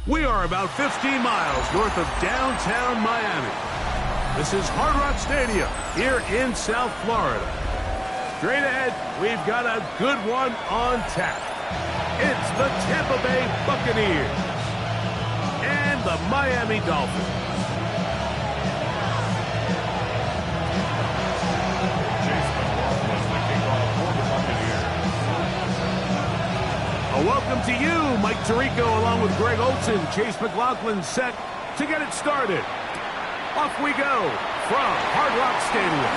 We are about 15 miles north of downtown Miami. This is Hard Rock Stadium here in South Florida. Straight ahead, we've got a good one on tap. It's the Tampa Bay Buccaneers and the Miami Dolphins. A welcome to you, Mike Tirico, along with Greg Olson. Chase McLaughlin set to get it started. Off we go from Hard Rock Stadium.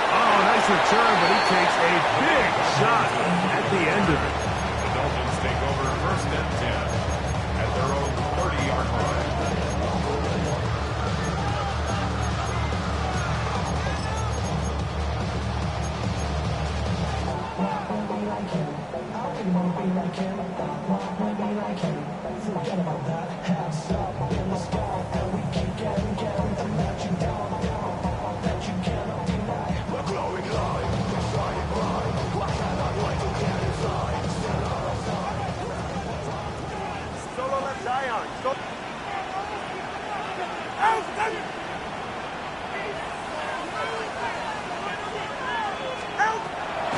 Oh, nice return, but he takes a big shot at the end of it. The Dolphins take over first and 10 at their own 30-yard line. Forget about that. Hands up in the sky, and we keep getting and let you down, that you cannot deny. We're glowing light, shining bright. I cannot wait to get inside. Solo left Zion.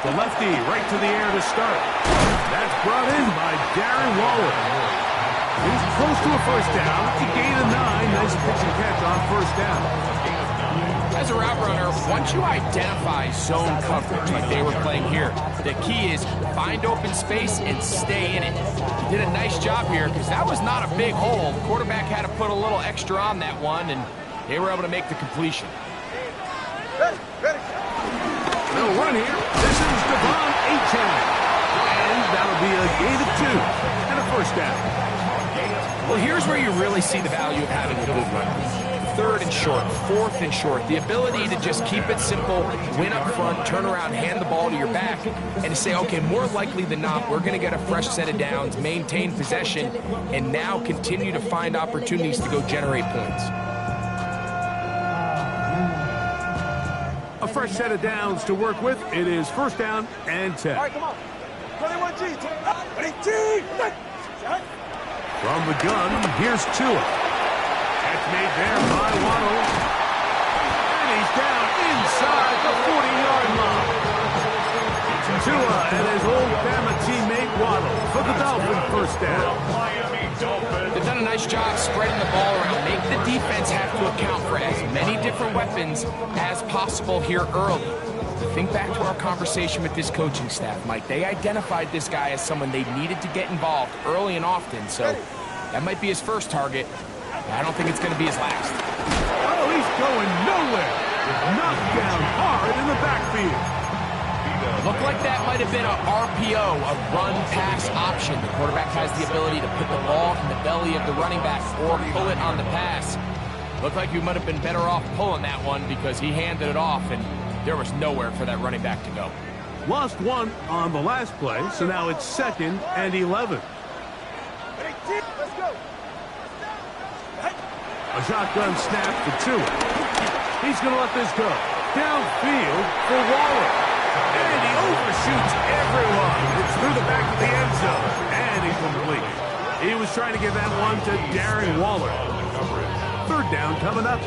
The lefty right to the air to start. That's brought in by Darren Waller. He's close to a first down. It's a gain of 9. Nice pitch and catch on first down. As a route runner, once you identify zone coverage like they were playing here, the key is find open space and stay in it. He did a nice job here because that was not a big hole. The quarterback had to put a little extra on that one, and they were able to make the completion. No run here. This is Ncaa. And that'll be a gain of 2 and a first down. Well, here's where you really see the value of having a good run. Third and short, fourth and short. The ability to just keep it simple, win up front, turn around, hand the ball to your back, and to say, okay, more likely than not, we're going to get a fresh set of downs, maintain possession, and now continue to find opportunities to go generate points. A fresh set of downs to work with. It is first down and 10. All right, come on. 21G. 20G. From the gun, here's Tua. Catch made there by Waddle. And he's down inside the 40-yard line. Tua and his old Bama teammate Waddle for the Dolphins first down. They've done a nice job spreading the ball around. Make the defense have to account for as many different weapons as possible here early. Think back to our conversation with this coaching staff, Mike. They identified this guy as someone they needed to get involved early and often, so that might be his first target. I don't think it's going to be his last. Oh, he's going nowhere. Knocked down hard in the backfield. Looked like that might have been a RPO, a run-pass option. The quarterback has the ability to put the ball in the belly of the running back or pull it on the pass. Looked like you might have been better off pulling that one because he handed it off, and there was nowhere for that running back to go. Lost one on the last play, so now it's 2nd and 11. Let's go. A shotgun snap for Tua. He's going to let this go. Downfield for Waller. And he overshoots everyone. It's through the back of the end zone. And he's complete. He was trying to give that one to Darren Waller. Third down coming up.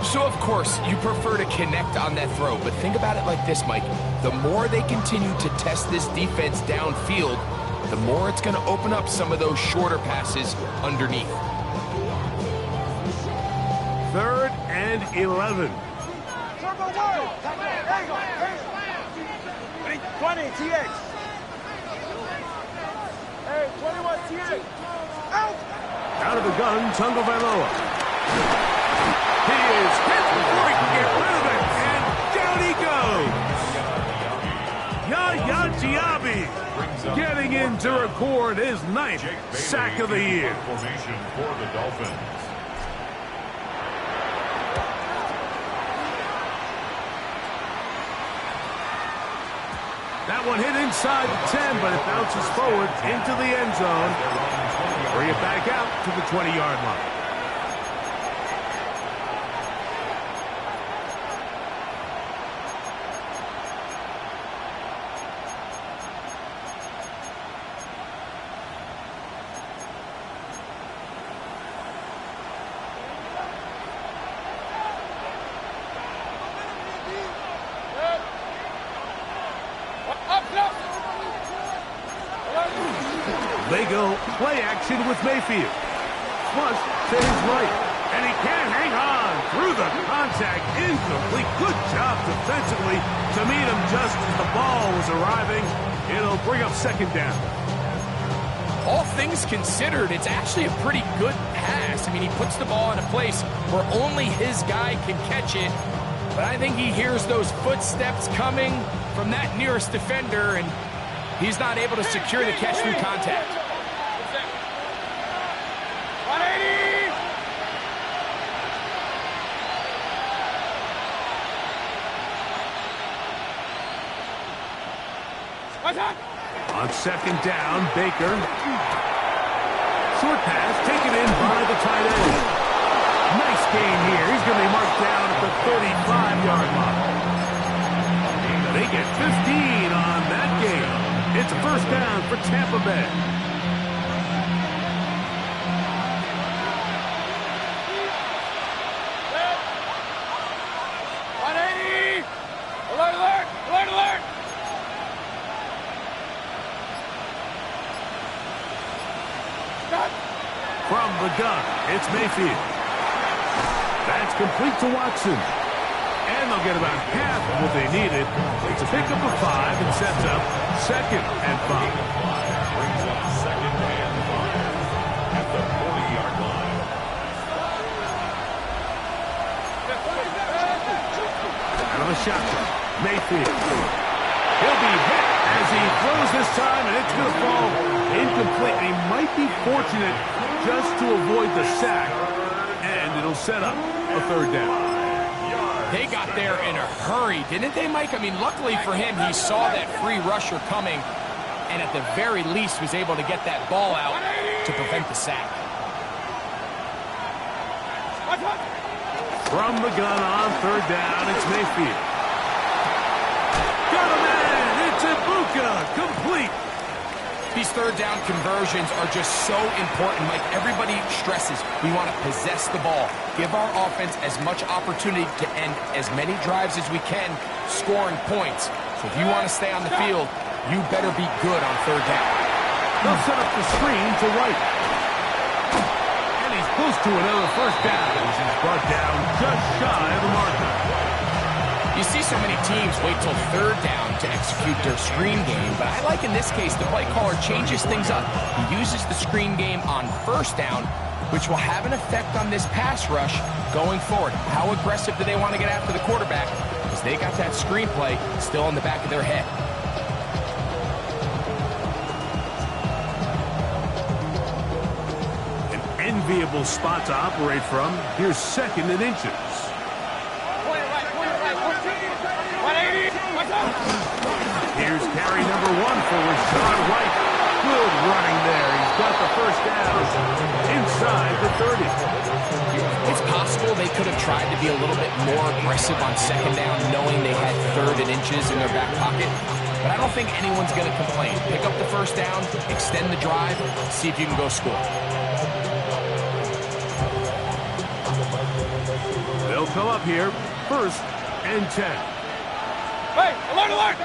So, of course, you prefer to connect on that throw, but think about it like this, Mike. The more they continue to test this defense downfield, the more it's going to open up some of those shorter passes underneath. 3rd and 11. 20 TH. Hey, 21 TH. Out of the gun, Tungo Vailoa. He is hit before he can get rid of it, and down he goes. Yaya Diaby getting in to record his 9th sack of the year. Formation for the Dolphins. That one hit inside the 10, but it bounces forward into the end zone. Bring it back out to the 20-yard line. They go play action with Mayfield. Flush to his right. And he can't hang on through the contact. Incomplete. Good job defensively to meet him just as the ball was arriving. It'll bring up second down. All things considered, it's actually a pretty good pass. I mean, he puts the ball in a place where only his guy can catch it. But I think he hears those footsteps coming from that nearest defender, and he's not able to secure the catch through contact. 180! On second down, Baker. Short pass taken in by the tight end. Nice gain here. He's going to be marked down at the 35-yard line. They get 15 on that game. It's a first down for Tampa Bay. Alert, alert! Alert, alert! From the gun, it's Mayfield. That's complete to Watson. And they'll get about half of what they needed. It's a pickup of 5 and sets up second and 5. Brings up second and 5 at the 40-yard line. Out of the shotgun, Mayfield. He'll be hit as he throws this time, and it's going to fall incomplete. He might be fortunate just to avoid the sack, and it'll set up a third down. They got there in a hurry, didn't they, Mike? I mean, luckily for him, he saw that free rusher coming, and at the very least was able to get that ball out to prevent the sack. From the gun on third down, it's Mayfield. Got a man! It's Ibuka! Complete! These third down conversions are just so important. Like everybody stresses, we want to possess the ball. Give our offense as much opportunity to end as many drives as we can, scoring points. So if you want to stay on the field, you better be good on third down. They'll set up the screen to White. And he's close to another first down. He's brought down just shy of the marker. You see so many teams wait till third down to execute their screen game, but I like in this case the play caller changes things up. He uses the screen game on first down, which will have an effect on this pass rush going forward. How aggressive do they want to get after the quarterback? Because they got that screen play still in the back of their head. An enviable spot to operate from. Here's second and inches. Here's carry number 1 for Rashad White. Good running there. He's got the first down inside the 30. It's possible they could have tried to be a little bit more aggressive on second down, knowing they had third and inches in their back pocket. But I don't think anyone's going to complain. Pick up the first down, extend the drive, see if you can go score. They'll come up here, first and 10. Hey, alert, alert!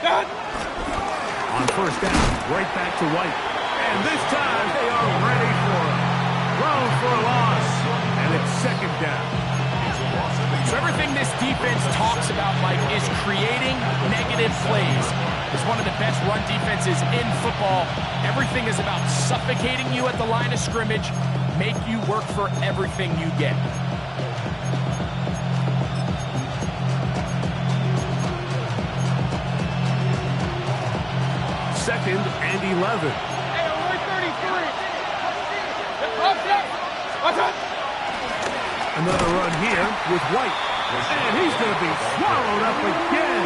Done! On first down, right back to White. And this time, they are ready for him. Thrown for a loss, and it's second down. So everything this defense talks about, Mike, is creating negative plays. It's one of the best run defenses in football. Everything is about suffocating you at the line of scrimmage, make you work for everything you get. Second and 11. Hey, we're 33. Watch out! Another run here with White. And he's going to be swallowed up again.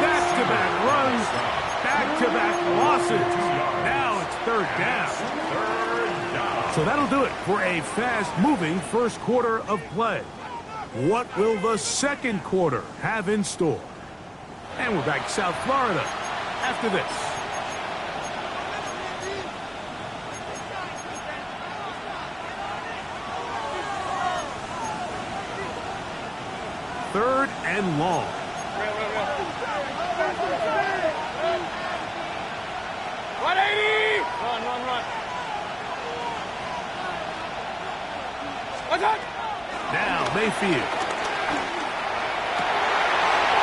Back-to-back runs, back-to-back losses. Now it's third down. So that'll do it for a fast-moving first quarter of play. What will the second quarter have in store? And we're back to South Florida after this. Third and long. Real. 180! Mayfield.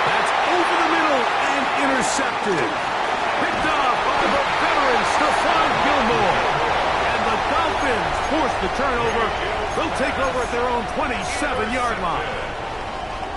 That's over the middle and intercepted. Picked off by the veteran Stephon Gilmore. And the Dolphins force the turnover. They'll take over at their own 27-yard line.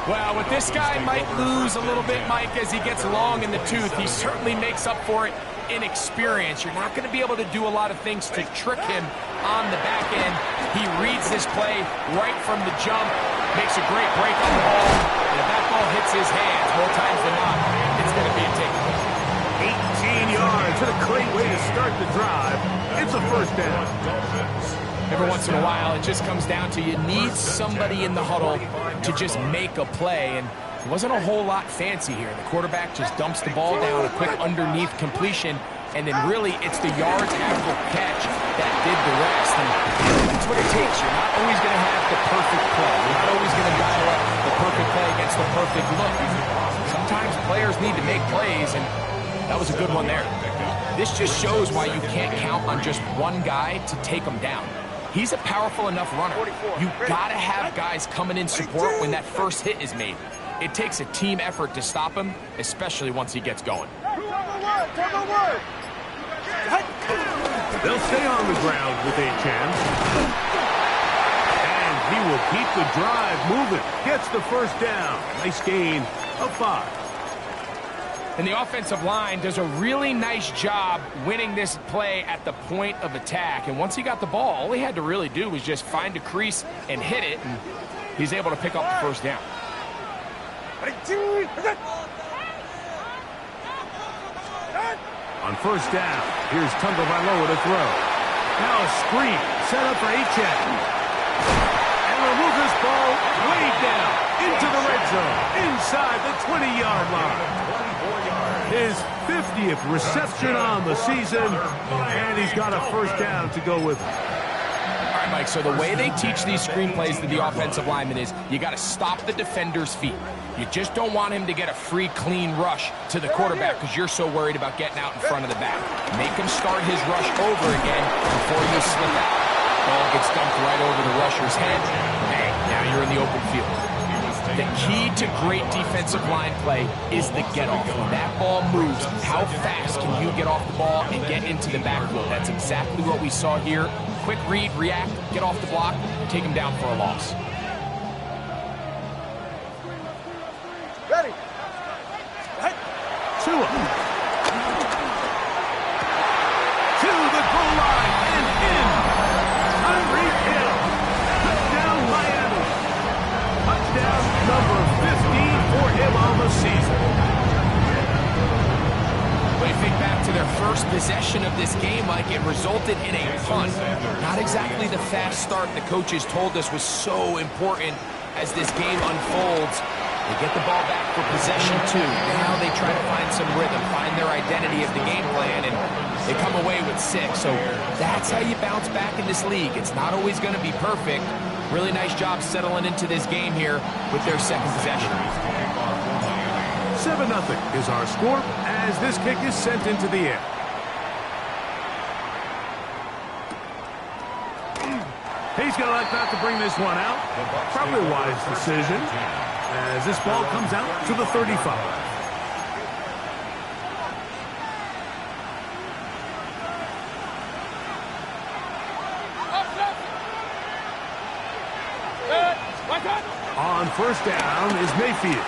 Well, what this guy might lose a little bit, Mike, as he gets long in the tooth, he certainly makes up for it in experience. You're not going to be able to do a lot of things to trick him on the back end. He reads this play right from the jump, makes a great break on the ball, and if that ball hits his hands more times than not, it's going to be a takeaway. 18 yards, and a great way to start the drive. It's a first down. Every once in a while, it just comes down to you need somebody in the huddle to just make a play, and it wasn't a whole lot fancy here. The quarterback just dumps the ball down, a quick underneath completion, and then really it's the yards after catch that did the rest. And that's what it takes. You're not always going to have the perfect play. You're not always going to dial up the perfect play against the perfect look. Sometimes players need to make plays, and that was a good one there. This just shows why you can't count on just one guy to take them down. He's a powerful enough runner. You've got to have guys coming in support when that first hit is made. It takes a team effort to stop him, especially once he gets going. They'll stay on the ground with Ncaa. And he will keep the drive moving. Gets the first down. Nice gain of 5. And the offensive line does a really nice job winning this play at the point of attack. And once he got the ball, all he had to really do was just find a crease and hit it, and he's able to pick up the first down. On first down, here's Tagovailoa to throw. Now a screen set up for Ncaa. And will move this ball way down into the red zone, inside the 20-yard line. His 50th reception on the season, and he's got a first down to go with it. All right, Mike, so the way they teach these screenplays to the offensive lineman is you got to stop the defender's feet. You just don't want him to get a free, clean rush to the quarterback because you're so worried about getting out in front of the back. Make him start his rush over again before you slip out. Ball gets dumped right over the rusher's head. Bang, now you're in the open field. The key to great defensive line play is the get-off. When that ball moves, how fast can you get off the ball and get into the backfield? That's exactly what we saw here. Quick read, react, get off the block, take him down for a loss. Ready. Tua. To the goal line and in. Tyreek Hill. Touchdown Miami. Touchdown number 15 for him on the season. When you think back to their first possession of this game, Mike, it resulted in a punt. Not exactly the fast start the coaches told us was so important as this game unfolds. They get the ball back for possession 2. Now they try to find some rhythm, find their identity of the game plan, and they come away with 6. So that's how you bounce back in this league. It's not always going to be perfect. Really nice job settling into this game here with their second possession. 7-0 is our score as this kick is sent into the air. He's going to like not to bring this one out. Probably a wise decision as this ball comes out to the 35. On first down is Mayfield.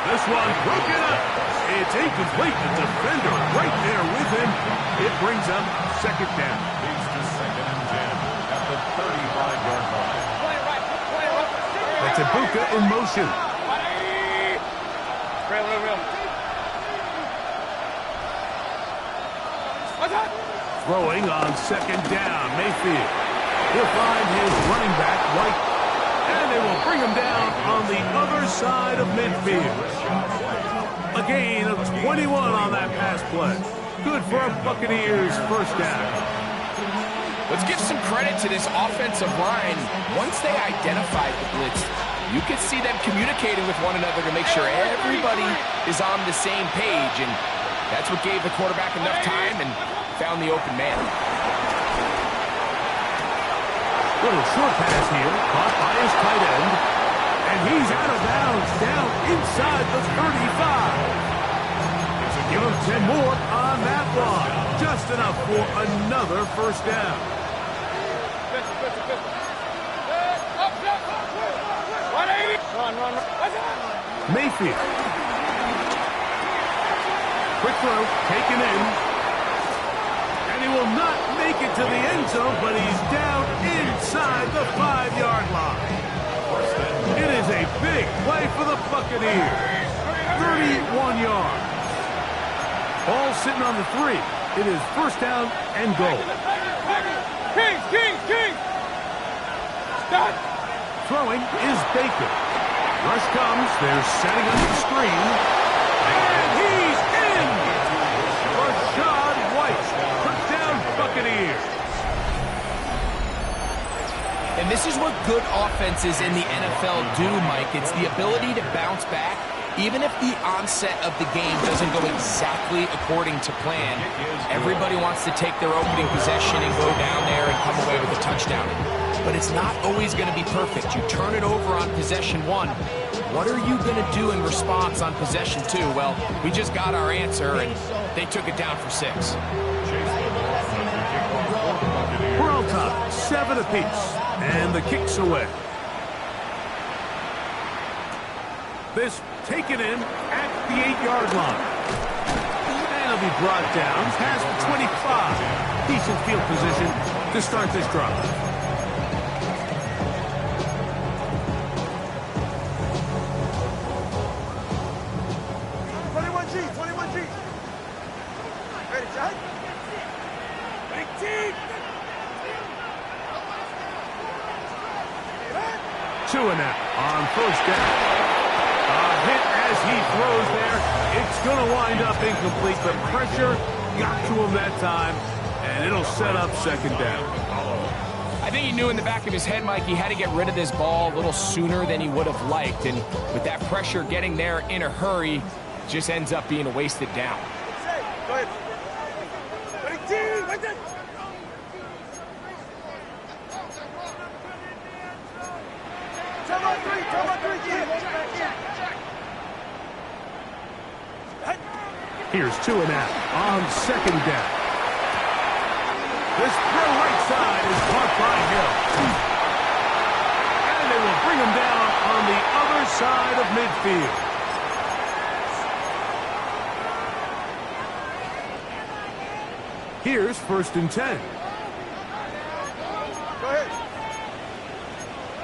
This one broken up. It's incomplete. The defender right there with him. It brings up second down. Leads to 2nd and 10 at the 35-yard line. That's Ibuka in motion. Throwing on second down, Mayfield. He'll find his running back, White, and they will bring him down on the other side of midfield. A gain of 21 on that pass play. Good for a Buccaneers first down. Let's give some credit to this offensive line. Once they identified the blitz, you could see them communicating with one another to make sure everybody is on the same page, and that's what gave the quarterback enough time and found the open man. Little short pass here, caught by his tight end. And he's out of bounds, down inside the 35. Give him 10 more on that one. Just enough for another first down. Mayfield. Quick throw, taken in. And he will not make it to the end zone, but he's down inside the 5-yard line. It is a big play for the Buccaneers. 31 yards. Ball sitting on the 3. It is first down and goal. Kings! Stop! Throwing is Baker. Rush comes. They're setting up the screen. And he's in! Rashad White. Touchdown Buccaneers. And this is what good offenses in the NFL do, Mike. It's the ability to bounce back, even if the onset of the game doesn't go exactly according to plan. Everybody wants to take their opening possession and go down there and come away with a touchdown. But it's not always going to be perfect. You turn it over on possession 1. What are you going to do in response on possession 2? Well, we just got our answer, and they took it down for 6. We're on top, 7 apiece, and the kick's away. This taken in at the 8-yard line. And it'll be brought down past the 25. Decent field position to start this drive. Ncaa on first down. A hit as he throws there. It's going to wind up incomplete. The pressure got to him that time, and it'll set up second down. I think he knew in the back of his head, Mike, he had to get rid of this ball a little sooner than he would have liked. And with that pressure getting there in a hurry, just ends up being a wasted down. Go ahead. Here's Ncaa on second down. This throw right side is caught by Hill. And they will bring him down on the other side of midfield. Here's first and 10. Go ahead.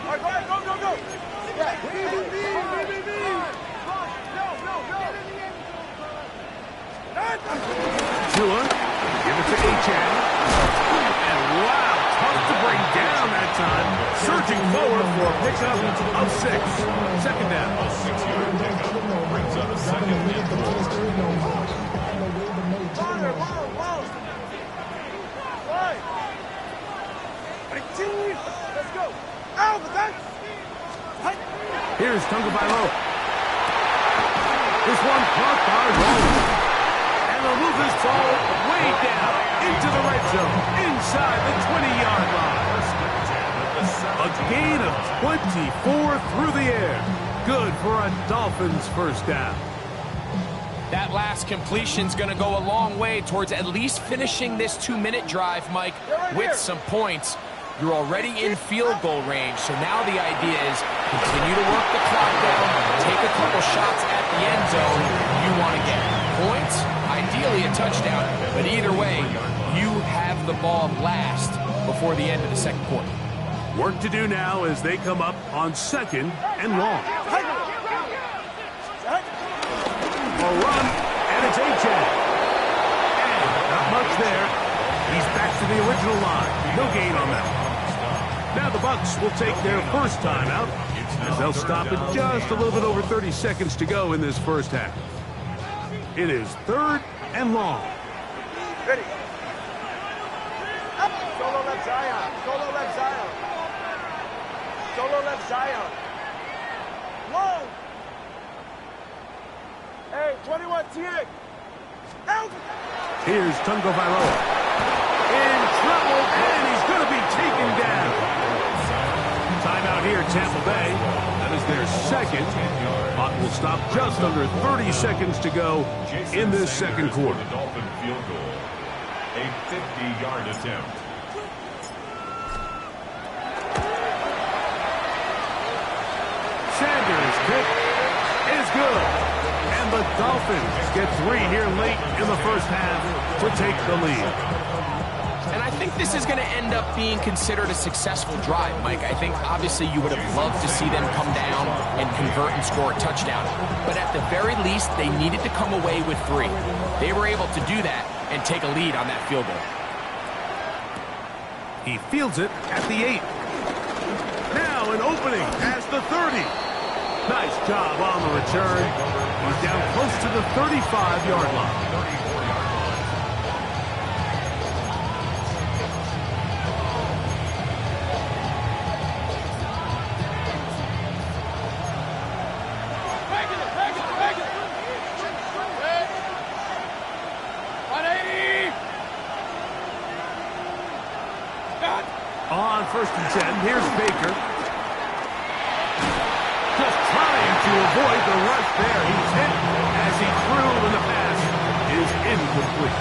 All right, go ahead, go. Tua, give it to Ncaa. And wow, tough to bring down that time. Surging forward for a pickup of 6. Second down. A 6-yard pickup brings up a second and 4. Let's go. Out, Here's Ncaa. This one caught by Rose. And they'll move this ball way down into the red zone, inside the 20-yard line. A gain of 24 through the air. Good for a Dolphins first down. That last completion's going to go a long way towards at least finishing this 2-minute drive, Mike, with some points. You're already in field goal range, so now the idea is continue to work the clock down, take a couple shots at the end zone. You want to get points, ideally a touchdown, but either way, you have the ball last before the end of the second quarter. Work to do now as they come up on second and long. A run, and it's Ncaa. And not much there. He's back to the original line. No gain on that. Now the Bucs will take their first timeout as they'll stop at just a little bit over 30 seconds to go in this first half. It is third and long. Ready. Up. Solo left Zion. Solo left Zion. Solo left Zion. Long. Hey, 21 TA. Out. Here's Ncaa. In trouble, and he's going to be taken down. out here, Tampa Bay. That is their second. Clock will stop just under 30 seconds to go in this second quarter. The Dolphin field goal, a 50-yard attempt. Sanders' kick is good. And the Dolphins get 3 here late in the first half to take the lead. And I think this is going to end up being considered a successful drive, Mike. I think obviously you would have loved to see them come down and convert and score a touchdown. But at the very least, they needed to come away with 3. They were able to do that and take a lead on that field goal. He fields it at the 8. Now an opening past the 30. Nice job on the return. He's down close to the 35-yard line. On 1st and 10, here's Baker. Just trying to avoid the rush there. He's hit as he threw, and the pass is incomplete.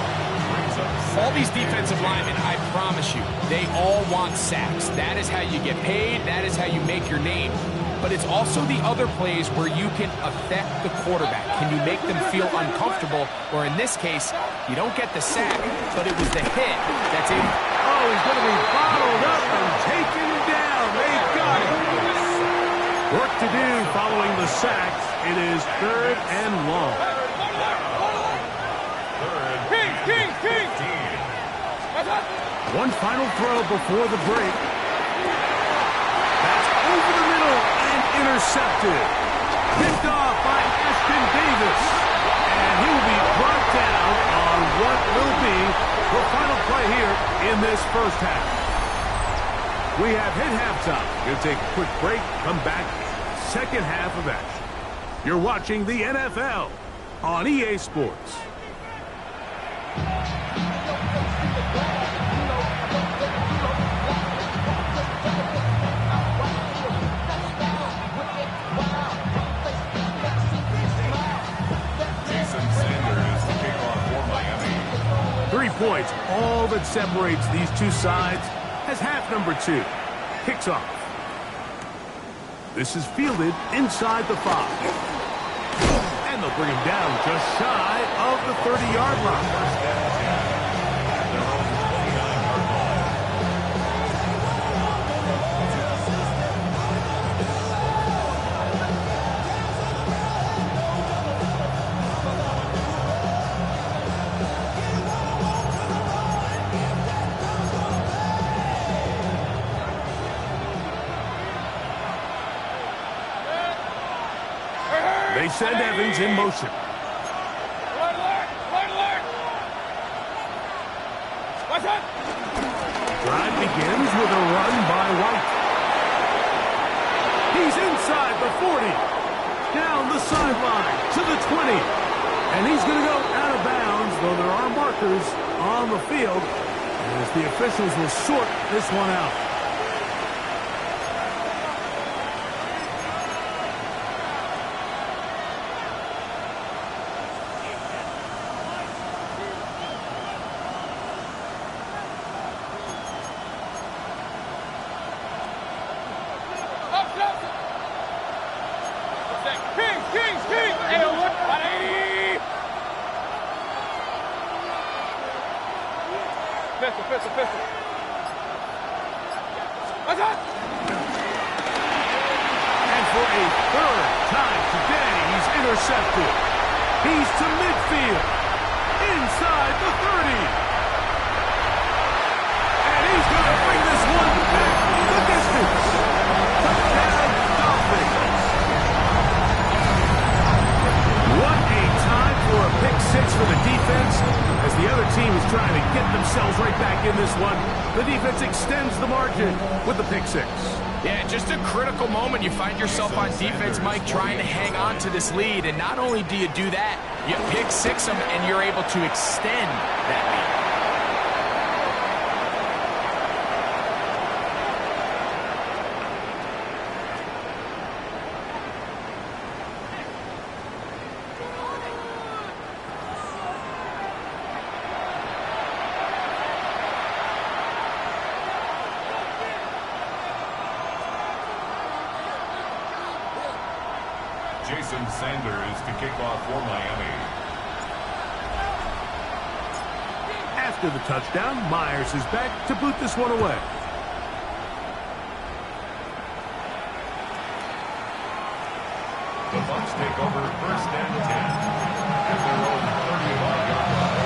All these defensive linemen, I promise you, they all want sacks. That is how you get paid. That is how you make your name. But it's also the other plays where you can affect the quarterback. Can you make them feel uncomfortable? Or in this case, you don't get the sack, but it was the hit that's in. Oh, he's going to be bottled up and taken down. They got it. Work to do following the sacks. It is 3rd and long. One final throw before the break. That's over the middle and intercepted. Picked off by Ashton Davis. And he will be brought down on what will be the final play here in this first half. We have hit halftime. Going to take a quick break, come back, second half of action. You're watching the NFL on EA Sports. Jason Sanders, the kickoff for Miami. 3 points, all that separates these two sides, as half number 2 kicks off. This is fielded inside the 5. And they'll bring him down just shy of the 30-yard line. They send Evans in motion. Drive begins with a run by White. He's inside the 40. Down the sideline to the 20. And he's going to go out of bounds, though there are markers on the field, as the officials will sort this one out. Pistol. And for a 3rd time today, he's intercepted. He's to midfield. Inside the 30. And he's going to bring this one back the distance. Touchdown, Dolphins. What a time for a pick 6 for the defense. As the other team is trying to get themselves right back in this one, the defense extends the margin with the pick 6. Yeah, just a critical moment. You find yourself on defense, Mike, trying to hang on to this lead. And not only do you do that, you pick 6 them, and you're able to extend that lead. Jason Sanders to kick off for Miami. After the touchdown, Myers is back to boot this one away. The Bucs take over first and 10 at their own 31-yard line.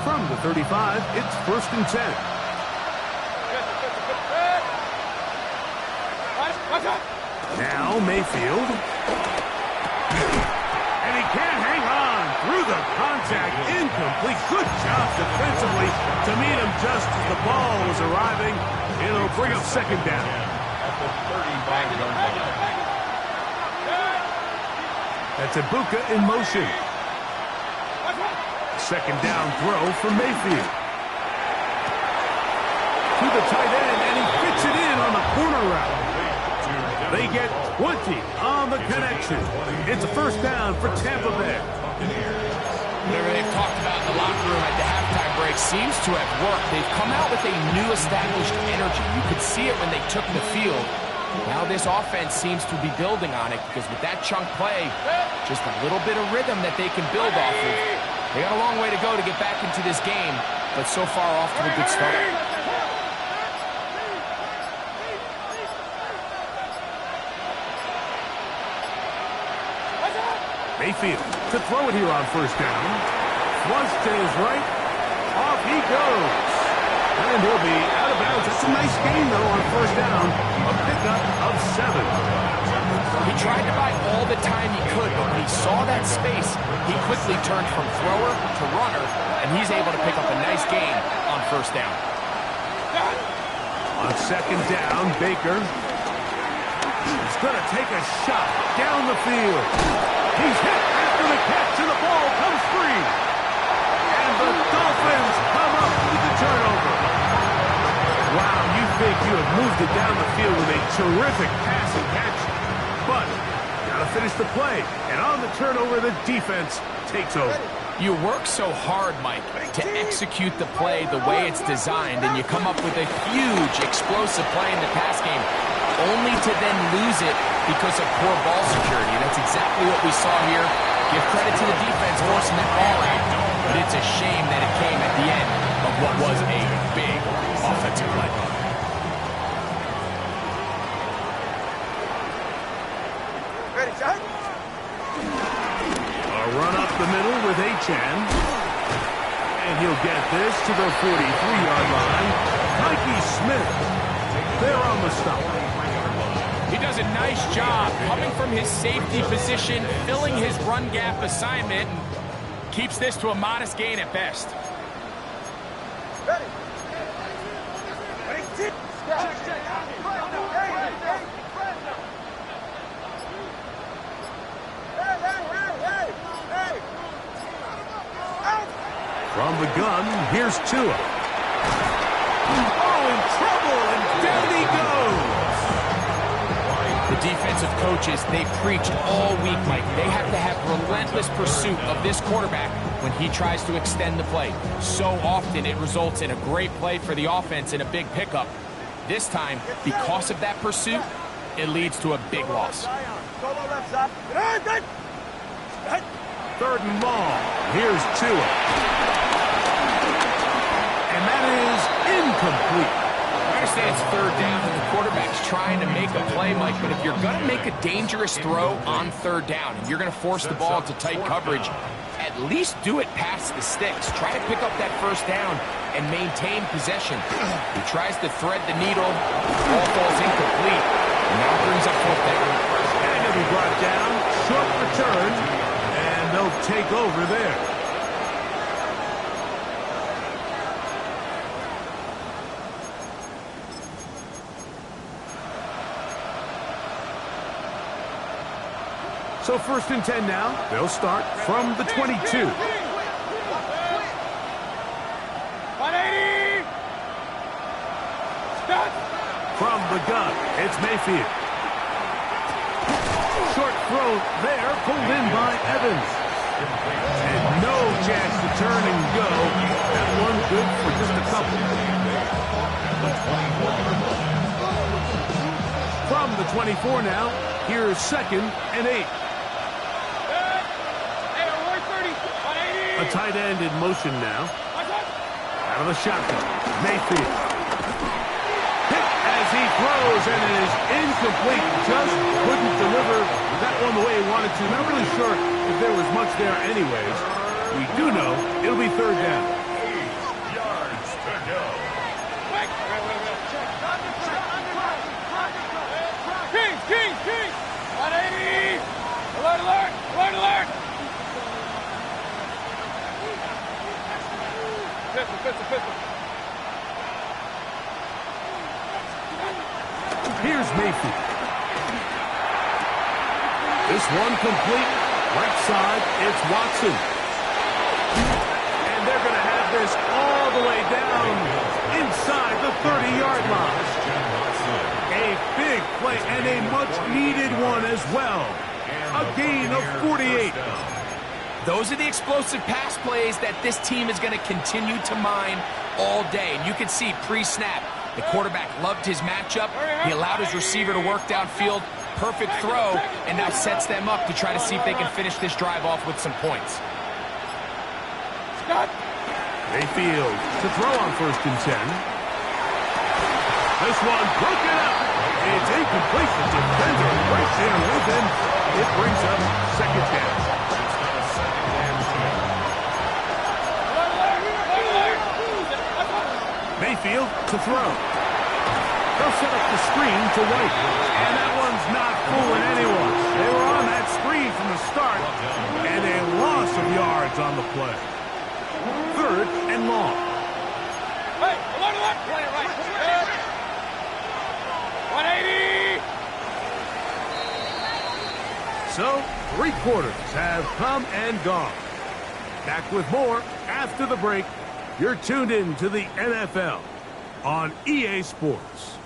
From the 35, it's first and 10. Now Mayfield. And he can't hang on through the contact. Incomplete. Good job defensively to meet him just as the ball was arriving. It'll bring up second down. At the 35-yard line. That's Ibuka in motion. Second down throw for Mayfield. To the tight end, and he fits it in on the corner route. They get 20 on the connection. It's a first down for Tampa Bay. Whatever they've talked about in the locker room at the halftime break seems to have worked. They've come out with a new established energy. You could see it when they took the field. Now this offense seems to be building on it because with that chunk play, just a little bit of rhythm that they can build off of. They got a long way to go to get back into this game, but so far off to a good start. Mayfield to throw it here on first down. Flush to his right. Off he goes. And he'll be out of bounds. That's a nice gain, though, on first down. A pickup of 7. He tried to buy all the time he could, but when he saw that space, he quickly turned from thrower to runner, and he's able to pick up a nice gain on first down. On second down, Baker. He's going to take a shot down the field. He's hit after the catch, and the ball comes free. And the Dolphins come up with the turnover. Wow, you think you have moved it down the field with a terrific pass and catch, but got to finish the play. And on the turnover, the defense takes over. You work so hard, Mike, to execute the play the way it's designed, and you come up with a huge, explosive play in the pass game, only to then lose it because of poor ball security. That's exactly what we saw here. Give credit to the defense forcing that ball out, but it's a shame that it came at the end of what was a big offensive play. Ready, John? A run up the middle with Ncaa. And he'll get this to the 43-yard line. Mikey Smith there on the stop. He does a nice job coming from his safety position, filling his run gap assignment, and keeps this to a modest gain at best. Ready. Ready, From the gun, here's Tua. Oh, in trouble, and down he goes. The defensive coaches, they preach all week, Mike. They have to have relentless pursuit of this quarterback when he tries to extend the play. So often it results in a great play for the offense and a big pickup. This time, because of that pursuit, it leads to a big loss. Solo left side. Third and long. Here's Tua. And that is incomplete. I understand it's third down and the quarterback's trying to make a play, Mike, but if you're going to make a dangerous throw on third down and you're going to force the ball into tight coverage, at least do it past the sticks. Try to pick up that first down and maintain possession. He tries to thread the needle, ball falls incomplete, and now brings up fourth down. And he'll be brought down, short return, and they'll take over there. So first and 10 now. They'll start from the 22. 180. Stop. From the gun, it's Mayfield. Short throw there, pulled in by Evans. And no chance to turn and go. That one good for just a couple. From the 24 now, here's 2nd and 8. A tight end in motion now. Out of the shotgun, Mayfield. Hit as he throws, and it is incomplete. Just couldn't deliver that one the way he wanted to. Not really sure if there was much there anyways. We do know it'll be 3rd down. 8 yards to go. Kings! 180! Alert! Pistol. Here's Mayfield. This one complete. Right side, it's Watson. And they're going to have this all the way down inside the 30-yard line. A big play and a much-needed one as well. A gain of 48. Those are the explosive pass plays that this team is going to continue to mine all day. And you can see pre-snap, the quarterback loved his matchup. He allowed his receiver to work downfield. Perfect throw, and now sets them up to try to see if they can finish this drive off with some points. Mayfield to throw on 1st and 10. This one broken up. It's incomplete. The defender right there with him. It brings up 2nd down. Mayfield to throw. They'll set up the screen to White. And that one's not fooling anyone. They were on that screen from the start. And a loss of yards on the play. 3rd and long. Hey, alert! Play it right. 180! So, 3 quarters have come and gone. Back with more after the break. You're tuned in to the NFL on EA Sports.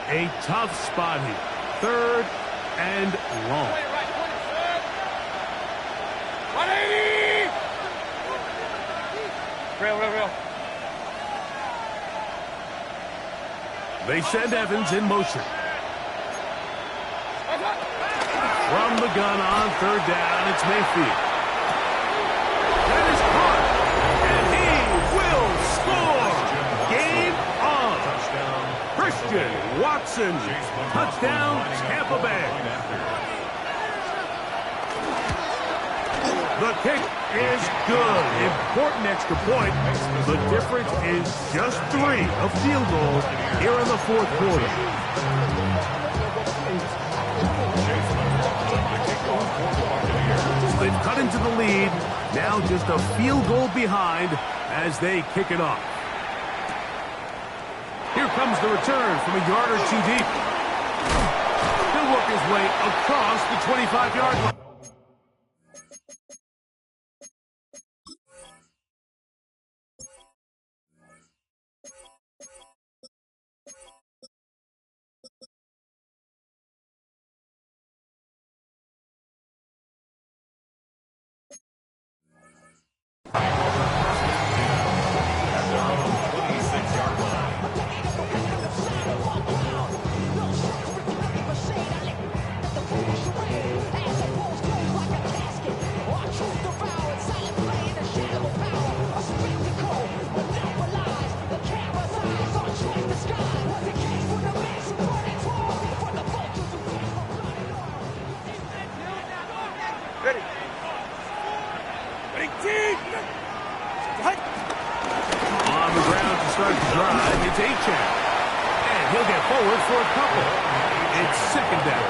A tough spot here. 3rd and long. 180! Real. They send Evans in motion. From the gun on 3rd down, it's Mayfield. That is caught, and he will score. Game on. Christian Watson, touchdown, Tampa Bay. The kick is good. Important extra point. The difference is just 3 of field goals here in the 4th quarter. They've cut into the lead. Now just a field goal behind as they kick it off. Here comes the return from a yard or 2 deep. He'll work his way across the 25-yard line. On the ground to start the drive, it's Ncaa. And he'll get forward for a couple. It's 2nd down.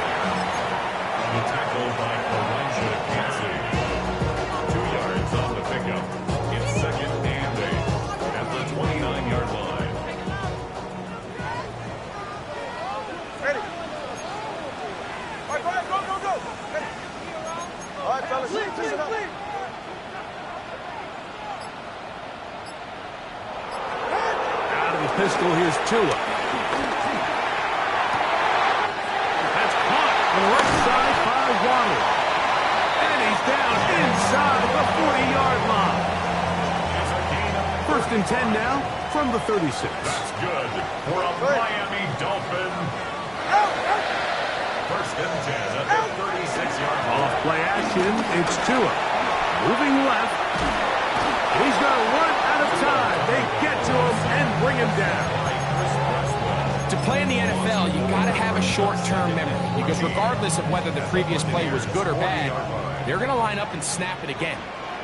The tackle by Ncaa. 2 yards on the pickup. It's 2nd and 8 at the 29-yard line. Ready. All right, go. Ready. All right, fellas, listen up. Out of the pistol, here's Tua. First and 10 now from the 36. That's good for a Miami Dolphin. First and 10 at the 36-yard line. Off play action, it's Tua. Moving left. He's going to run out of time. They get to him and bring him down. To play in the NFL, you got to have a short-term memory because regardless of whether the previous play was good or bad, they're going to line up and snap it again.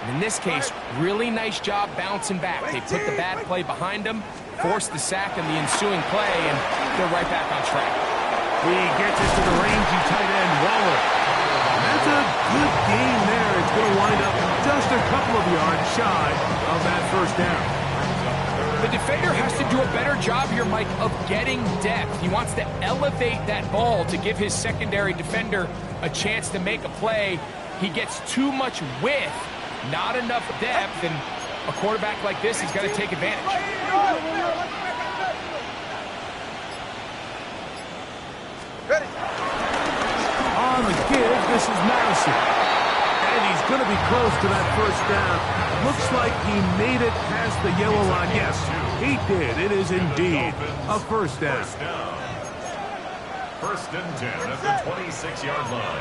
And in this case, really nice job bouncing back. They put the bad play behind them, forced the sack in the ensuing play, and they're right back on track. He gets it to the rangy tight end, Waller. That's a good game there. It's going to wind up just a couple of yards shy of that first down. The defender has to do a better job here, Mike, of getting depth. He wants to elevate that ball to give his secondary defender a chance to make a play. He gets too much width, not enough depth, and a quarterback like this has got to take advantage. Ready. On the give, this is Madison. And he's going to be close to that first down. Looks like he made it past the yellow line. Yes, he did. It is indeed a first down. First and 10 at the 26-yard line.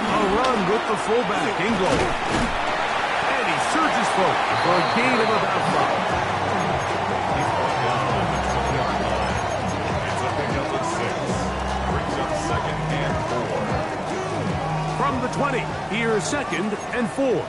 A run with the fullback in goal. And he surges forward for a gain of about 5. From the 20, here's second and 4.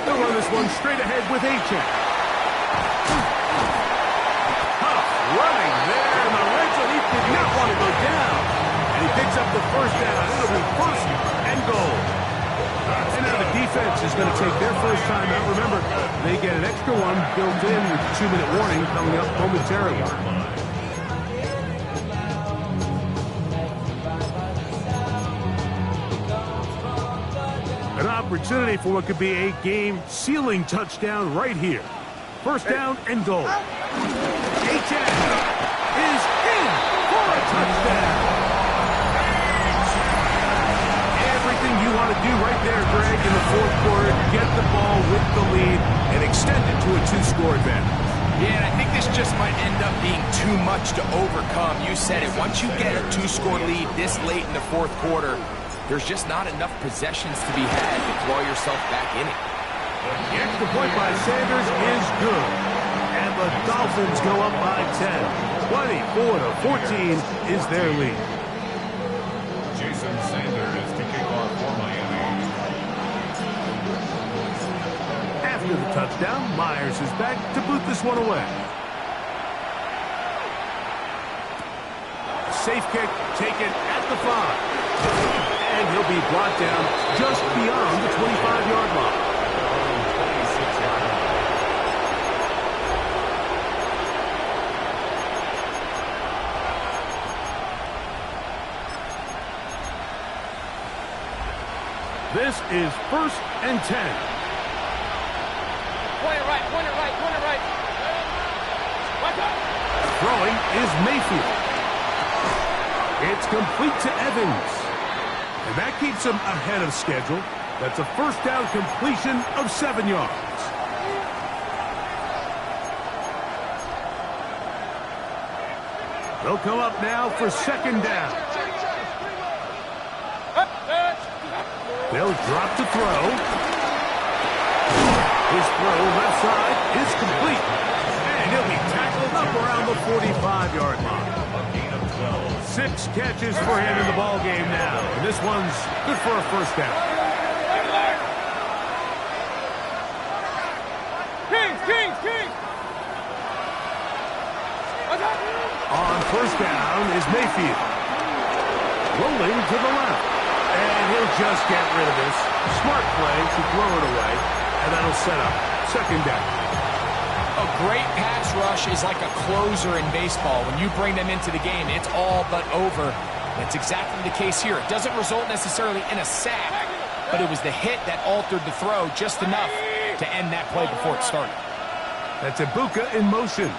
They'll run this one straight ahead with Ncaa. Tough running there in the red zone. He did not want to go down. And he picks up the first down. It'll be first and goal. And now the defense is going to take their first time out. Remember, they get an extra one built in with a 2-minute warning coming up momentarily. An opportunity for what could be a game-sealing touchdown right here. First down and goal. Ncaa is in for a touchdown. Everything you want to do right there, Greg, in the fourth quarter, get the ball with the lead and extend it to a 2-score advantage. Yeah, and I think this just might end up being too much to overcome. You said it. Once you get a 2-score lead this late in the fourth quarter, there's just not enough possessions to be had to throw yourself back in it. The extra point by Sanders is good. And the Dolphins go up by 10. 24-14 is their lead. Jason Sanders to kick off for Miami. After the touchdown, Myers is back to boot this one away. Safe kick taken at the 5. And he'll be brought down just beyond the 25-yard line. This is first and 10. Point it right, point it right, point it right. Watch out. Throwing is Mayfield. It's complete to Evans. And that keeps him ahead of schedule. That's a first down completion of 7 yards. They'll come up now for second down. They'll drop to throw. His throw left side is complete. And he'll be tackled up around the 45-yard line. 6 catches for him in the ball game now. And this one's good for a first down. Kings! On first down is Mayfield. Rolling to the left. And he'll just get rid of this. Smart play to throw it away. And that'll set up second down. A great pass rush is like a closer in baseball. When you bring them into the game, it's all but over. That's exactly the case here. It doesn't result necessarily in a sack, but it was the hit that altered the throw just enough to end that play before it started. That's Ibuka in motion.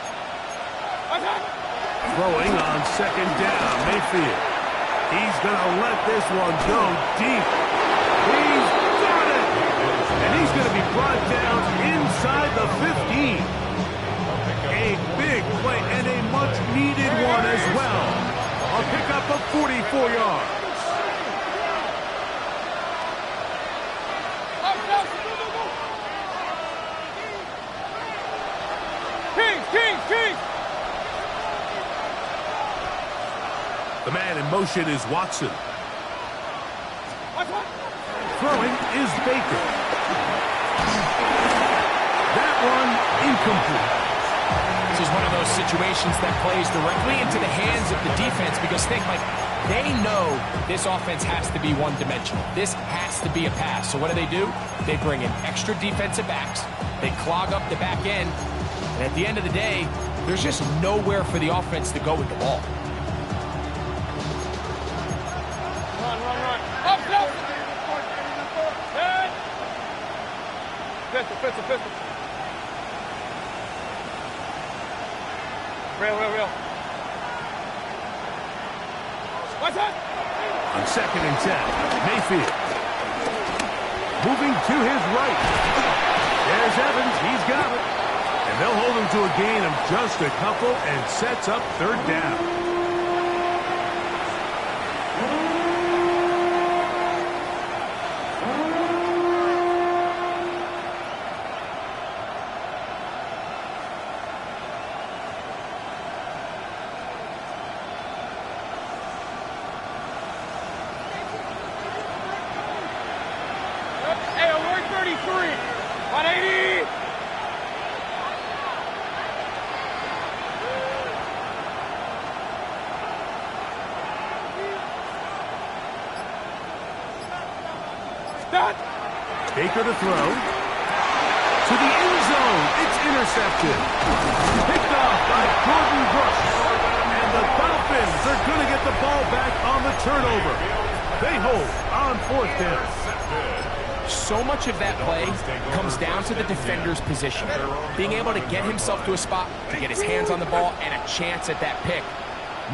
Throwing on second down, Mayfield. He's going to let this one go deep. He's got it! And he's going to be brought down inside the 15. A big play and a much-needed one as well. A pickup of 44 yards. Kings! The man in motion is Watson. Throwing is Baker. That one incomplete. This is one of those situations that plays directly into the hands of the defense because they know this offense has to be one-dimensional. This has to be a pass. So what do? They bring in extra defensive backs. They clog up the back end. And at the end of the day, there's just nowhere for the offense to go with the ball. Run. Up. Pistol. Real. What's that? On 2nd and 10, Mayfield. Moving to his right. There's Evans. He's got it. And they'll hold him to a gain of just a couple and sets up 3rd down. Hey, alert 33. 180. Stop. Baker to throw. To the end zone. It's intercepted. Picked off by Gordon Brooks. And the Dolphins are going to get the ball back on the turnover. They hold on 4th down. So much of that play comes down to the defender's position. Being able to get himself to a spot, to get his hands on the ball, and a chance at that pick.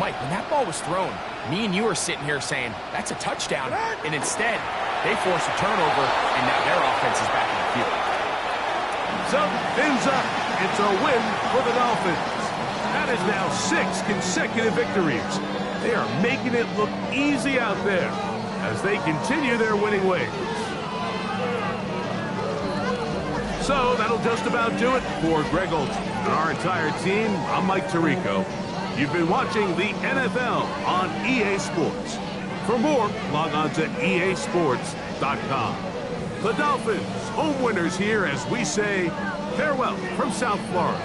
Mike, when that ball was thrown, me and you are sitting here saying, that's a touchdown. And instead, they force a turnover, and now their offense is back in the field. So, fins up. It's a win for the Dolphins. That is now 6 consecutive victories. They are making it look easy out there as they continue their winning ways. So that'll just about do it for Greg Olsen and our entire team. I'm Mike Tirico. You've been watching the NFL on EA Sports. For more, log on to easports.com. The Dolphins, home winners here as we say farewell from South Florida.